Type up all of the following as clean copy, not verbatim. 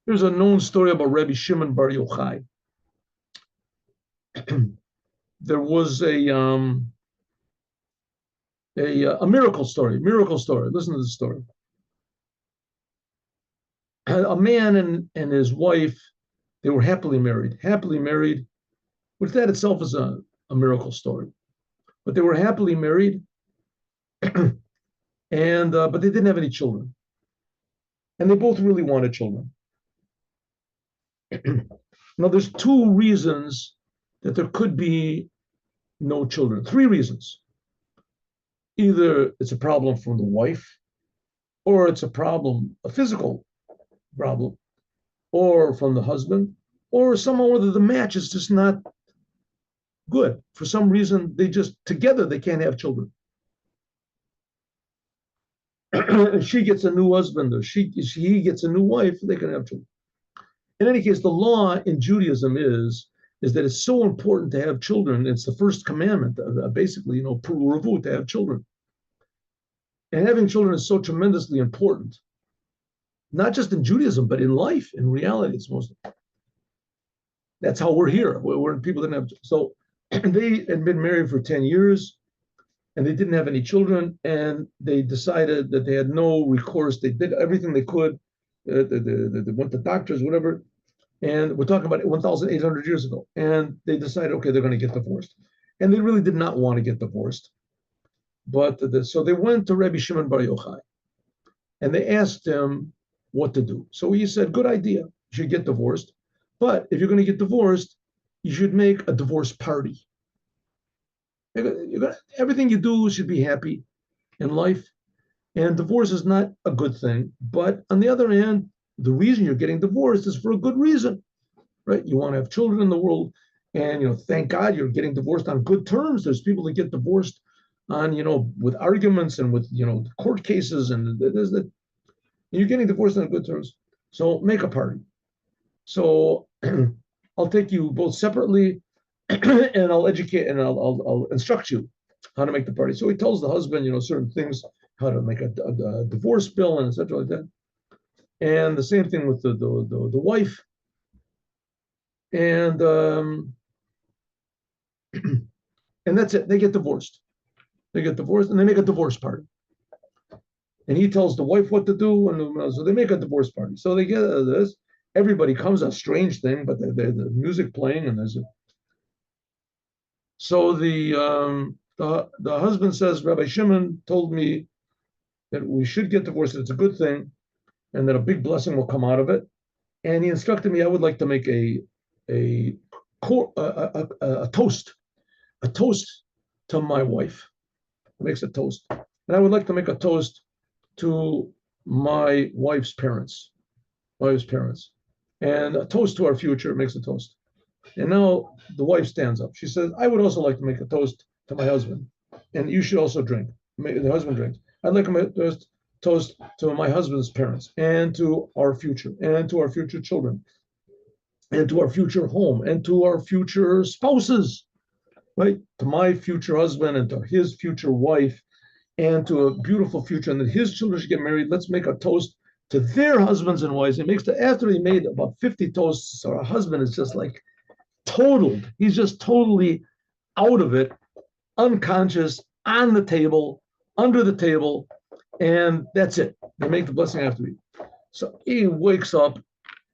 There's a known story about Rebbe Shimon Bar Yochai. There was a miracle story. Miracle story. Listen to the story. A man and his wife, they were happily married. Happily married, which that itself is a miracle story. But they were happily married, and but they didn't have any children, and they both really wanted children. Now, there's two reasons that there could be no children. Three reasons. Either it's a problem from the wife, or it's a problem, a physical problem, or from the husband, or somehow whether the match is just not good. For some reason, they just together they can't have children. She gets a new husband, or he gets a new wife, they can have children. In any case, the law in Judaism is that it's so important to have children. It's the first commandment, basically, to have children. And having children is so tremendously important, not just in Judaism, but in life, in reality. It's most. That's how we're here. We're people that have. So they had been married for 10 years, and they didn't have any children, and they decided that they had no recourse. They did everything they could. They went to doctors, whatever. And we're talking about 1,800 years ago. And they decided, okay, they're going to get divorced. And they really did not want to get divorced. But so they went to Rebbe Shimon Bar Yochai, and they asked him what to do. So he said, good idea. You should get divorced. But if you're going to get divorced, you should make a divorce party. Everything you do should be happy in life. And divorce is not a good thing. But on the other hand, the reason you're getting divorced is for a good reason, right? You want to have children in the world. And, thank God you're getting divorced on good terms. There's people that get divorced on, with arguments and with, court cases. And you're getting divorced on good terms. So make a party. So I'll take you both separately and I'll educate and I'll instruct you how to make the party. So he tells the husband, certain things, how to make a divorce bill and etc. like that. And the same thing with the wife. And and that's it. They get divorced. They get divorced and they make a divorce party. And he tells the wife what to do. And so they make a divorce party. So they get this. Everybody comes, a strange thing, but the music playing and there's a. So the husband says, Rabbi Shimon told me that we should get divorced. It's a good thing, and that a big blessing will come out of it. And he instructed me I would like to make a toast, to my wife. He makes a toast, and I would like to make a toast to my wife's parents, and a toast to our future. Makes a toast. And now the wife stands up. She says, I would also like to make a toast to my husband, and you should also drink. The husband drinks. I'd like to make a toast to my husband's parents and to our future and to our future children and to our future home and to our future spouses, right? To my future husband and to his future wife and to a beautiful future, and that his children should get married. Let's make a toast to their husbands and wives. He makes after he made about 50 toasts, so our husband is just like totaled. He's just totally out of it, unconscious, on the table, under the table, and that's it. They make the blessing after me. So he wakes up,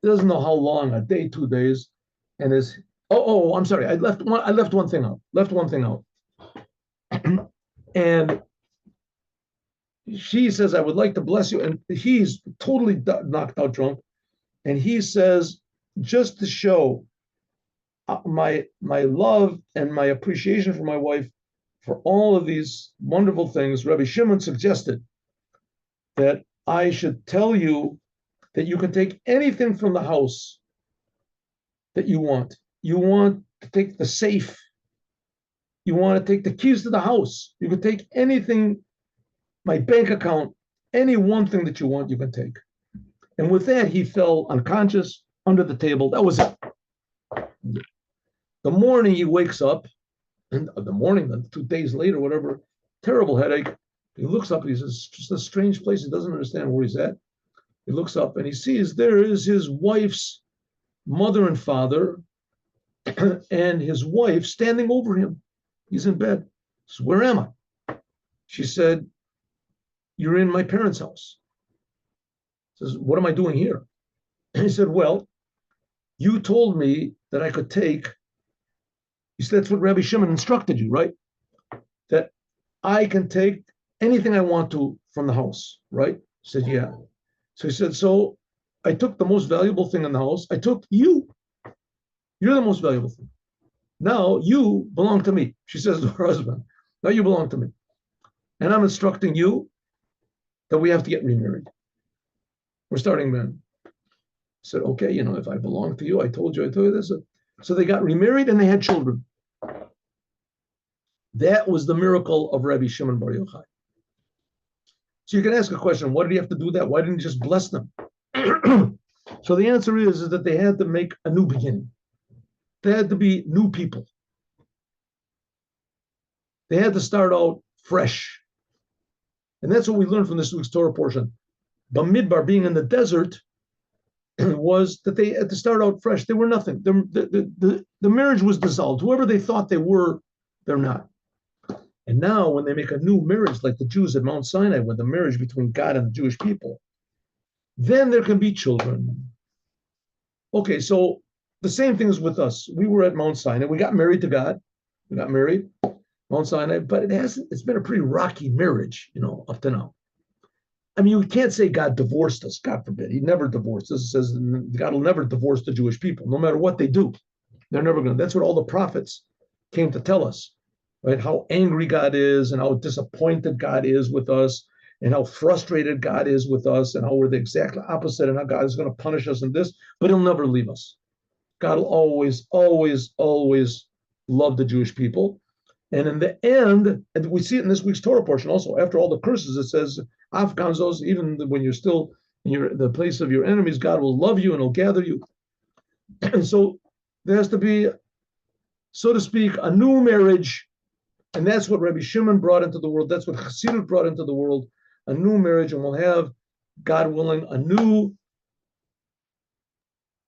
doesn't know how long, a day, 2 days, and I'm sorry, I left one thing out. And she says, I would like to bless you. And he's totally knocked out drunk. And he says, just to show my love and my appreciation for my wife for all of these wonderful things, Rebbe Shimon suggested that I should tell you that you can take anything from the house that you want. You want to take the safe. You want to take the keys to the house. You can take anything, my bank account, any one thing that you want, you can take. And with that, he fell unconscious under the table. That was it. The morning he wakes up, and the morning, 2 days later, whatever, terrible headache. He looks up and he says, it's just a strange place. He doesn't understand where he's at. He looks up and he sees there is his wife's mother and father and his wife standing over him. He's in bed. He says, where am I? She said, you're in my parents' house. He says, what am I doing here? And he said, well, you told me that I could take, he said, that's what Rebbe Shimon instructed you, right? That I can take anything I want to from the house, right? He said, yeah. So he said, so I took the most valuable thing in the house. I took you. You're the most valuable thing. Now you belong to me. She says to her husband, now you belong to me. And I'm instructing you that we have to get remarried. We're starting then. I said, okay, if I belong to you, I told you this. So they got remarried and they had children. That was the miracle of Rebbe Shimon Bar Yochai. So you can ask a question, why did he have to do that? Why didn't he just bless them? So the answer is that they had to make a new beginning. They had to be new people. They had to start out fresh. And that's what we learned from this week's Torah portion. Bamidbar, being in the desert, was that they had to start out fresh. They were nothing. The marriage was dissolved. Whoever they thought they were, they're not. And now when they make a new marriage, like the Jews at Mount Sinai, with the marriage between God and the Jewish people, then there can be children. Okay, so the same thing is with us. We were at Mount Sinai. We got married to God. We got married, Mount Sinai, but it's been a pretty rocky marriage, up to now. I mean, you can't say God divorced us, God forbid. He never divorced us. It says God will never divorce the Jewish people, no matter what they do. They're never going to. That's what all the prophets came to tell us, right? How angry God is and how disappointed God is with us and how frustrated God is with us and how we're the exact opposite and how God is going to punish us in this, but he'll never leave us. God will always, always, always love the Jewish people. And in the end, and we see it in this week's Torah portion also, after all the curses, it says, Afghanzos, even when you're still in the place of your enemies, God will love you and he'll gather you. And so there has to be, so to speak, a new marriage. And that's what Rebbe Shimon brought into the world. That's what Chassidut brought into the world, a new marriage. And we'll have, God willing, a new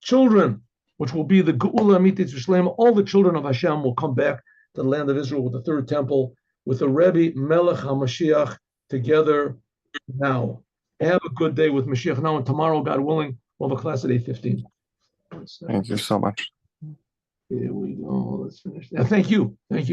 children, which will be the Geula Amitit V'Shlema. All the children of Hashem will come back to the land of Israel with the third temple, with the Rebbe Melech HaMashiach together now. Have a good day with Mashiach now, and tomorrow, God willing, we'll have a class at 8:15. Thank you so much. Here we go. Let's finish. Thank you. Thank you.